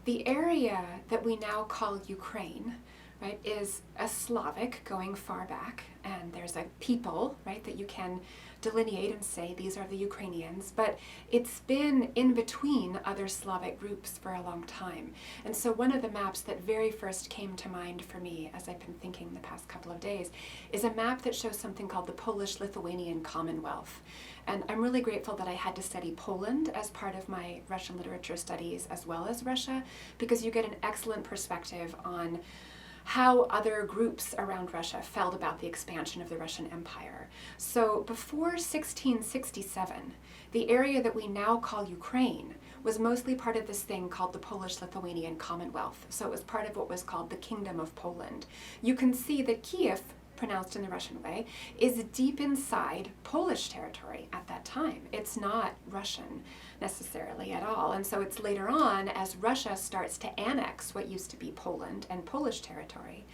the area that we now call Ukraine, right, is a Slavic going far back, and there's a people, right, that you can delineate and say these are the Ukrainians, but it's been in between other Slavic groups for a long time. And so one of the maps that very first came to mind for me as I've been thinking the past couple of days is a map that shows something called the Polish-Lithuanian Commonwealth. And I'm really grateful that I had to study Poland as part of my Russian literature studies as well as Russia, because you get an excellent perspective on how other groups around Russia felt about the expansion of the Russian Empire. So before 1667, the area that we now call Ukraine was mostly part of this thing called the Polish-Lithuanian Commonwealth. So it was part of what was called the Kingdom of Poland. You can see that Kiev, pronounced in the Russian way, is deep inside Polish territory at that time. It's not Russian necessarily at all. And so it's later on, as Russia starts to annex what used to be Poland and Polish territory,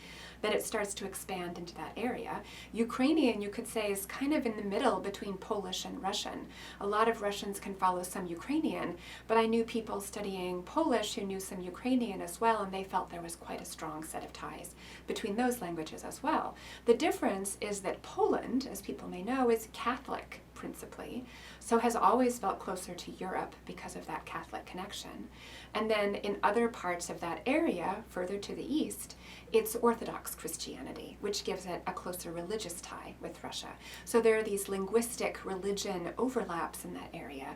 that it starts to expand into that area. Ukrainian, you could say, is kind of in the middle between Polish and Russian. A lot of Russians can follow some Ukrainian, but I knew people studying Polish who knew some Ukrainian as well, and they felt there was quite a strong set of ties between those languages as well. The difference is that Poland, as people may know, is Catholic principally, so has always felt closer to Europe because of that Catholic connection. And then in other parts of that area, further to the east, it's Orthodox Christianity, which gives it a closer religious tie with Russia. So there are these linguistic religion overlaps in that area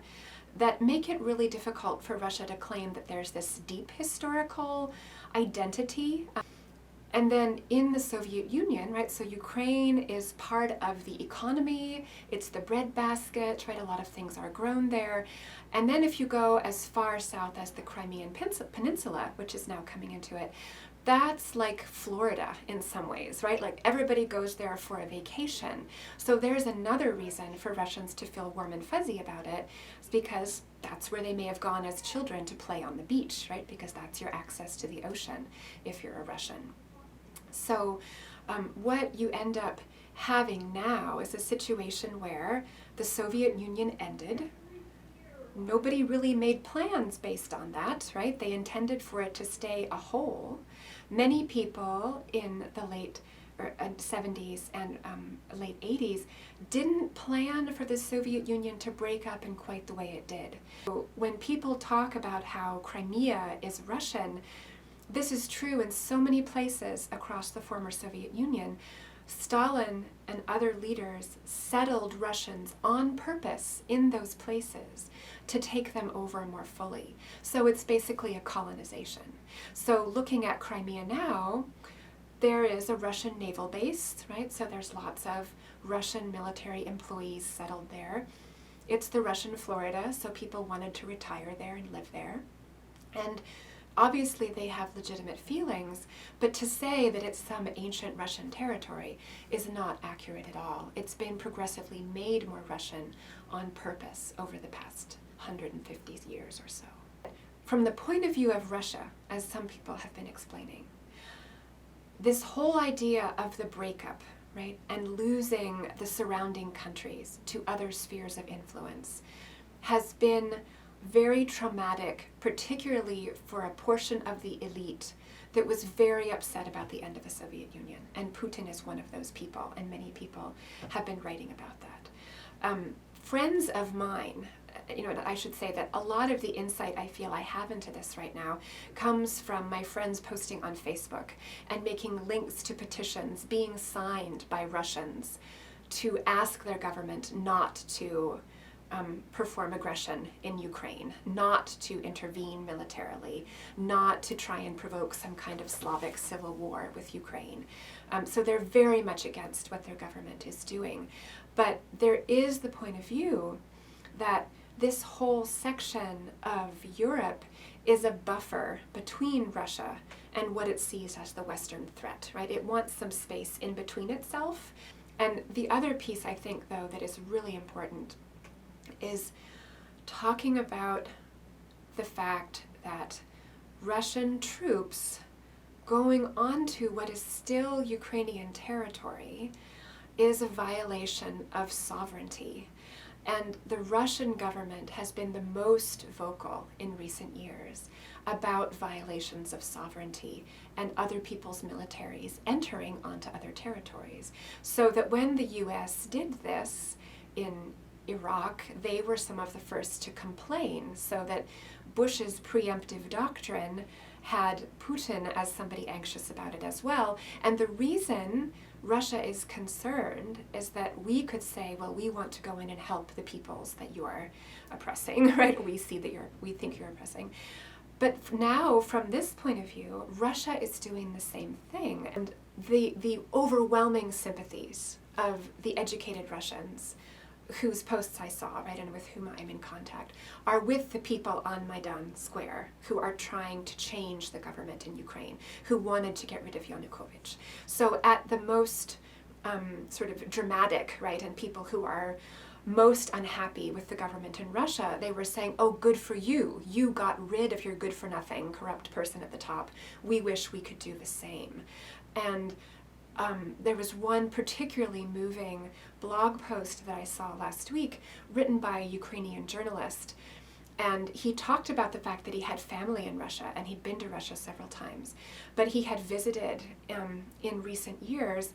that make it really difficult for Russia to claim that there's this deep historical identity. And then in the Soviet Union, right, so Ukraine is part of the economy, it's the breadbasket, right, a lot of things are grown there. And then if you go as far south as the Crimean Peninsula, which is now coming into it, that's like Florida in some ways, right? Like everybody goes there for a vacation. So there's another reason for Russians to feel warm and fuzzy about it, is because that's where they may have gone as children to play on the beach, right? Because that's your access to the ocean if you're a Russian. So what you end up having now is a situation where the Soviet Union ended. Nobody really made plans based on that, right? They intended for it to stay a whole. Many people in the late 70s and late 80s didn't plan for the Soviet Union to break up in quite the way it did. So when people talk about how Crimea is Russian, this is true in so many places across the former Soviet Union. Stalin and other leaders settled Russians on purpose in those places to take them over more fully. So it's basically a colonization. So looking at Crimea now, there is a Russian naval base, right? So there's lots of Russian military employees settled there. It's the Russian Florida, so people wanted to retire there and live there. And obviously they have legitimate feelings, but to say that it's some ancient Russian territory is not accurate at all. It's been progressively made more Russian on purpose over the past 150 years or so. From the point of view of Russia, as some people have been explaining, this whole idea of the breakup, right, and losing the surrounding countries to other spheres of influence has been very traumatic, particularly for a portion of the elite that was very upset about the end of the Soviet Union. And Putin is one of those people, and many people have been writing about that. Friends of mine, I should say that a lot of the insight I feel I have into this right now comes from my friends posting on Facebook and making links to petitions being signed by Russians to ask their government not to perform aggression in Ukraine, not to intervene militarily, not to try and provoke some kind of Slavic civil war with Ukraine. So they're very much against what their government is doing. But there is the point of view that this whole section of Europe is a buffer between Russia and what it sees as the Western threat, right? It wants some space in between itself. And the other piece, I think, though, that is really important is talking about the fact that Russian troops going onto what is still Ukrainian territory is a violation of sovereignty. And the Russian government has been the most vocal in recent years about violations of sovereignty and other people's militaries entering onto other territories. So that when the US did this in Iraq, they were some of the first to complain, so that Bush's preemptive doctrine had Putin as somebody anxious about it as well. And the reason Russia is concerned is that we could say, well, we want to go in and help the peoples that you are oppressing, right? We think you're oppressing. But now, from this point of view, Russia is doing the same thing. And the overwhelming sympathies of the educated Russians whose posts I saw, right, and with whom I'm in contact, are with the people on Maidan Square who are trying to change the government in Ukraine, who wanted to get rid of Yanukovych. So at the most sort of dramatic, right, and people who are most unhappy with the government in Russia, they were saying, oh, good for you. You got rid of your good-for-nothing, corrupt person at the top. We wish we could do the same. And there was one particularly moving blog post that I saw last week written by a Ukrainian journalist. And he talked about the fact that he had family in Russia and he'd been to Russia several times. But he had visited in recent years.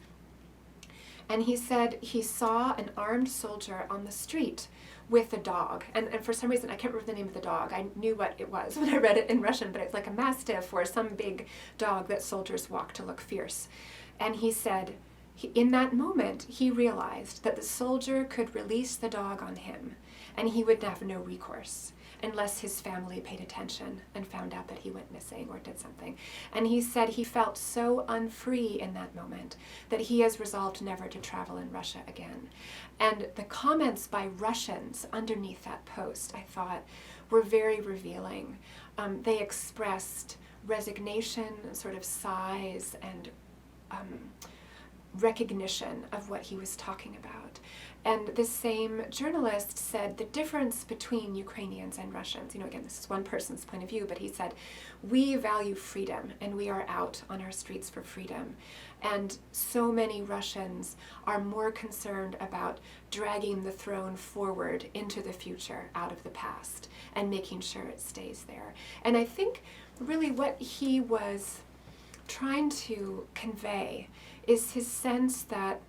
And he said he saw an armed soldier on the street with a dog. And for some reason, I can't remember the name of the dog. I knew what it was when I read it in Russian, but it's like a mastiff or some big dog that soldiers walk to look fierce. And he said, in that moment, he realized that the soldier could release the dog on him, and he would have no recourse unless his family paid attention and found out that he went missing or did something. And he said he felt so unfree in that moment that he has resolved never to travel in Russia again. And the comments by Russians underneath that post, I thought, were very revealing. They expressed resignation, sort of sighs, and recognition of what he was talking about. And the same journalist said the difference between Ukrainians and Russians, again, this is one person's point of view, but he said, we value freedom and we are out on our streets for freedom. And so many Russians are more concerned about dragging the throne forward into the future out of the past and making sure it stays there. And I think really what he was trying to convey is his sense that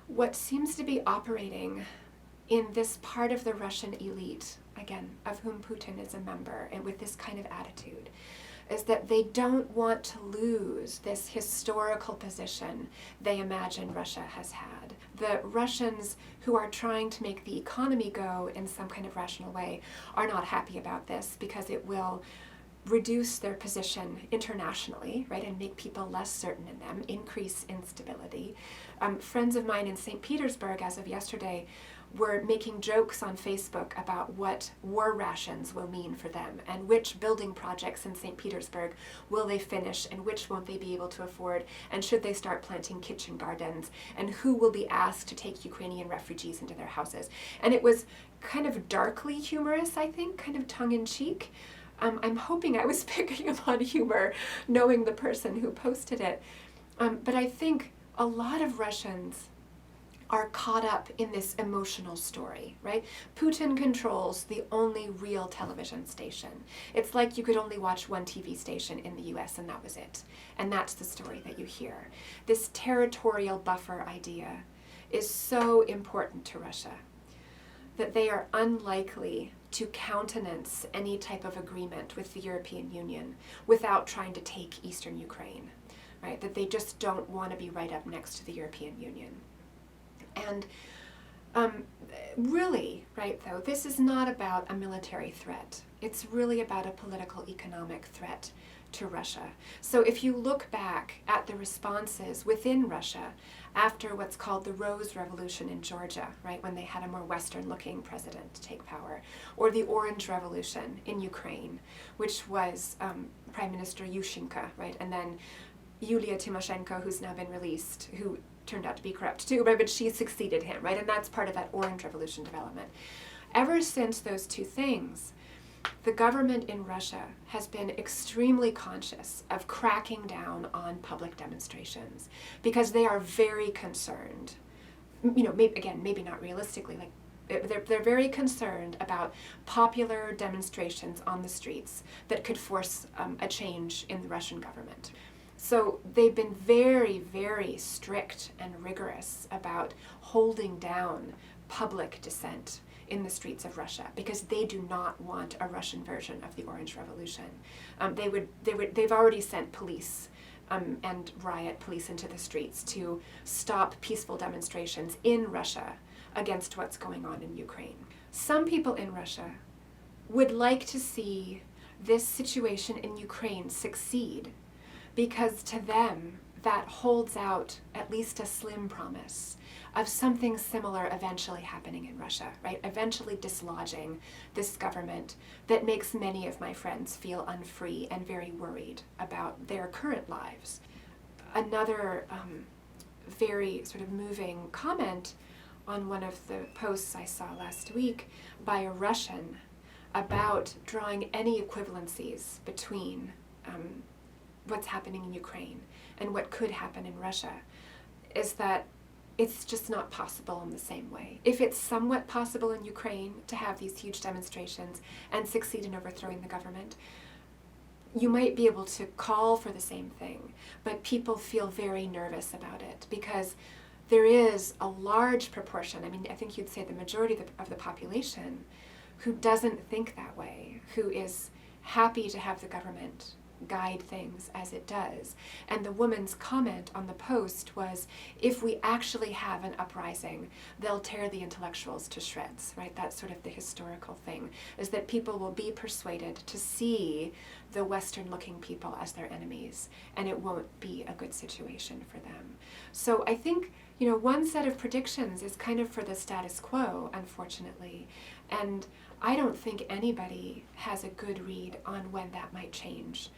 what seems to be operating in this part of the Russian elite, again, of whom Putin is a member, and with this kind of attitude, is that they don't want to lose this historical position they imagine Russia has had. The Russians who are trying to make the economy go in some kind of rational way are not happy about this because it will reduce their position internationally, right, and make people less certain in them, increase instability. Friends of mine in St. Petersburg, as of yesterday, were making jokes on Facebook about what war rations will mean for them and which building projects in St. Petersburg will they finish and which won't they be able to afford, and should they start planting kitchen gardens, and who will be asked to take Ukrainian refugees into their houses. And it was kind of darkly humorous, I think, kind of tongue-in-cheek. I'm hoping I was picking up on humor, knowing the person who posted it. But I think a lot of Russians are caught up in this emotional story, right? Putin controls the only real television station. It's like you could only watch one TV station in the US and that was it. And that's the story that you hear. This territorial buffer idea is so important to Russia that they are unlikely to countenance any type of agreement with the European Union without trying to take Eastern Ukraine, right? That they just don't want to be right up next to the European Union. And really, right, though, this is not about a military threat. It's really about a political economic threat to Russia. So if you look back at the responses within Russia after what's called the Rose Revolution in Georgia, right, when they had a more Western-looking president take power, or the Orange Revolution in Ukraine, which was Prime Minister Yushchenko, right, and then Yulia Tymoshenko, who's now been released, who turned out to be corrupt too, right, but she succeeded him, right, and that's part of that Orange Revolution development. Ever since those two things, the government in Russia has been extremely conscious of cracking down on public demonstrations because they are very concerned, maybe not realistically, like They're very concerned about popular demonstrations on the streets that could force a change in the Russian government. So they've been very, very strict and rigorous about holding down public dissent in the streets of Russia, because they do not want a Russian version of the Orange Revolution. They've already sent police and riot police into the streets to stop peaceful demonstrations in Russia against what's going on in Ukraine. Some people in Russia would like to see this situation in Ukraine succeed, because to them that holds out at least a slim promise of something similar eventually happening in Russia, right? Eventually dislodging this government that makes many of my friends feel unfree and very worried about their current lives. Another very sort of moving comment on one of the posts I saw last week by a Russian about drawing any equivalencies between what's happening in Ukraine and what could happen in Russia is that it's just not possible in the same way. If it's somewhat possible in Ukraine to have these huge demonstrations and succeed in overthrowing the government, you might be able to call for the same thing, but people feel very nervous about it because there is a large proportion, I mean, I think you'd say the majority of the population, who doesn't think that way, who is happy to have the government guide things as it does. And the woman's comment on the post was, if we actually have an uprising, they'll tear the intellectuals to shreds, right? That's sort of the historical thing, is that people will be persuaded to see the Western-looking people as their enemies, and it won't be a good situation for them. So I think, you know, one set of predictions is kind of for the status quo, unfortunately, and I don't think anybody has a good read on when that might change.